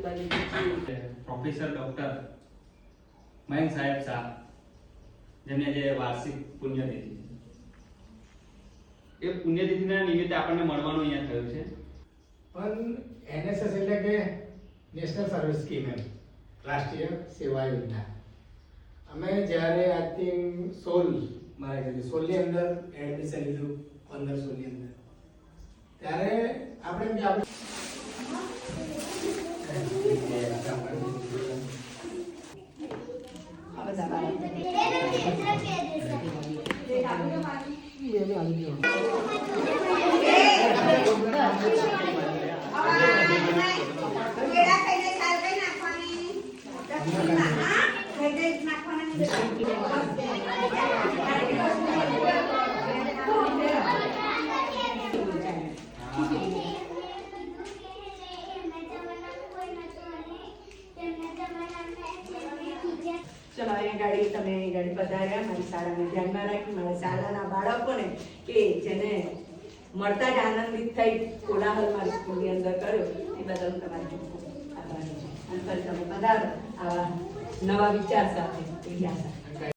Professor doctor Mayank સાહેબ શાહ જેમને જે વાર્ષિક પુણ્યતિથિ એ પુણ્યતિથિના નિમિત્તે આપણને મળવાનું અહીંયા થયું છે. પણ એનએસએસ એટલે કે નેશનલ સર્વિસ સ્કીમ એમ રાષ્ટ્રીય સેવા યોજના. અમે જ્યારે આજથી 16ની અંદર એડમિશન લીધું 15-16ની અંદર ત્યારે આપણે બી આપણે ચલો અહીંયા ગાડી તમે ગાડી પધાર્યા મારી શાળાને ધ્યાનમાં રાખી મારા શાળાના બાળકોને કે જેને મળતા જ આનંદિત થઈ કોલાહલ મારી સ્કૂલની અંદર કર્યો એ બદલ હું તમારી ખૂબ ખૂબ આભારી છું. અને ફરી તમે પધારો આવા નવા વિચાર સાથે એવી આશા.